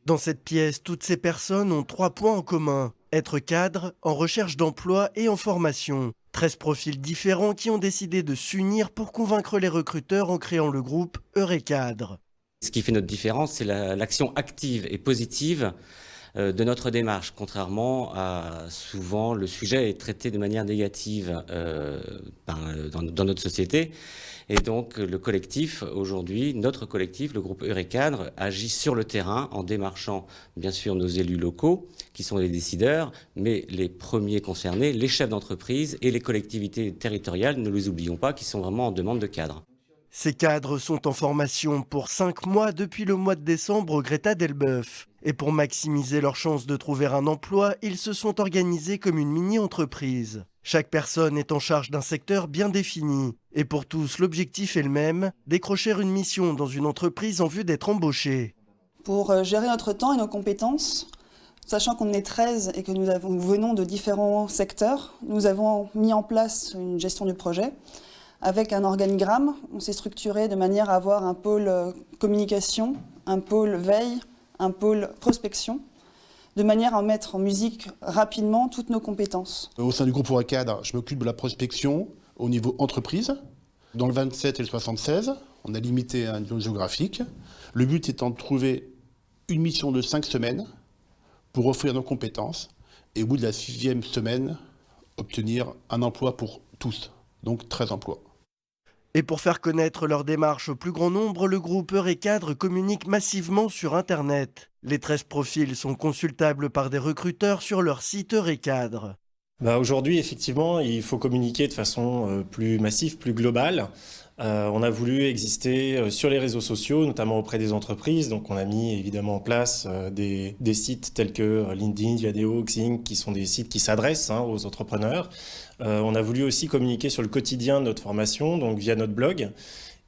Dans cette pièce, toutes ces personnes ont 3 points en commun. Être cadre, en recherche d'emploi et en formation. 13 profils différents qui ont décidé de s'unir pour convaincre les recruteurs en créant le groupe Eurecadre. Ce qui fait notre différence, c'est l'action active et positive de notre démarche, contrairement à souvent le sujet est traité de manière négative dans notre société. Et donc le collectif, aujourd'hui, notre collectif, le groupe Eurecadre, agit sur le terrain en démarchant bien sûr nos élus locaux, qui sont les décideurs, mais les premiers concernés, les chefs d'entreprise et les collectivités territoriales, ne les oublions pas, qui sont vraiment en demande de cadres. Ces cadres sont en formation pour 5 mois depuis le mois de décembre au Greta Delboeuf. Et pour maximiser leurs chances de trouver un emploi, ils se sont organisés comme une mini-entreprise. Chaque personne est en charge d'un secteur bien défini. Et pour tous, l'objectif est le même, décrocher une mission dans une entreprise en vue d'être embauché. Pour gérer notre temps et nos compétences, sachant qu'on est 13 et que nous venons de différents secteurs, nous avons mis en place une gestion du projet. Avec un organigramme, on s'est structuré de manière à avoir un pôle communication, un pôle veille, un pôle prospection, de manière à mettre en musique rapidement toutes nos compétences. Au sein du groupe Eurecadre, je m'occupe de la prospection au niveau entreprise. Dans le 27 et le 76, on a limité à une zone géographique. Le but étant de trouver une mission de 5 semaines pour offrir nos compétences et au bout de la 6e semaine, obtenir un emploi pour tous, donc 13 emplois. Et pour faire connaître leur démarche au plus grand nombre, le groupe Eurecadre communique massivement sur Internet. Les 13 profils sont consultables par des recruteurs sur leur site Eurecadre. Aujourd'hui, effectivement, il faut communiquer de façon plus massive, plus globale. On a voulu exister sur les réseaux sociaux, notamment auprès des entreprises. Donc on a mis évidemment en place des sites tels que LinkedIn, Viadeo, Xing, qui sont des sites qui s'adressent aux entrepreneurs. On a voulu aussi communiquer sur le quotidien de notre formation, donc via notre blog.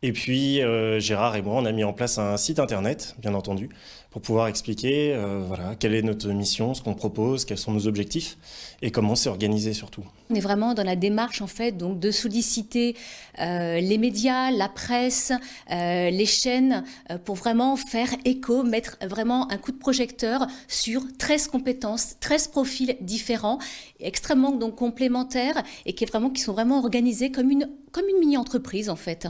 Et puis Gérard et moi, on a mis en place un site internet, bien entendu, pour pouvoir expliquer quelle est notre mission, ce qu'on propose, quels sont nos objectifs et comment c'est organisé surtout. On est vraiment dans la démarche en fait donc de solliciter les médias, la presse, les chaînes pour vraiment faire écho, mettre vraiment un coup de projecteur sur 13 compétences, 13 profils différents, extrêmement donc complémentaires et qui sont vraiment organisés comme une mini-entreprise en fait.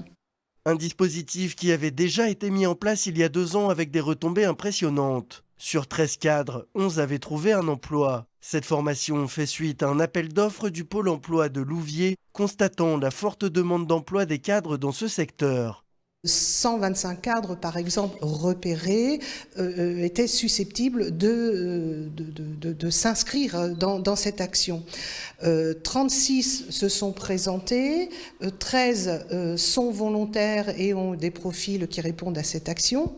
Un dispositif qui avait déjà été mis en place il y a 2 ans avec des retombées impressionnantes. Sur 13 cadres, 11 avaient trouvé un emploi. Cette formation fait suite à un appel d'offres du Pôle emploi de Louviers, constatant la forte demande d'emploi des cadres dans ce secteur. 125 cadres, par exemple, repérés, étaient susceptibles de s'inscrire dans cette action. 36 se sont présentés, 13 sont volontaires et ont des profils qui répondent à cette action.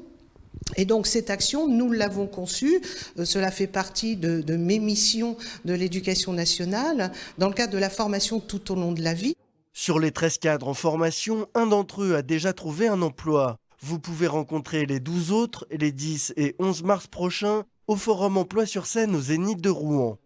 Et donc cette action, nous l'avons conçue, cela fait partie de mes missions de l'éducation nationale, dans le cadre de la formation tout au long de la vie. Sur les 13 cadres en formation, un d'entre eux a déjà trouvé un emploi. Vous pouvez rencontrer les 12 autres les 10 et 11 mars prochains au Forum Emploi sur Seine au Zénith de Rouen.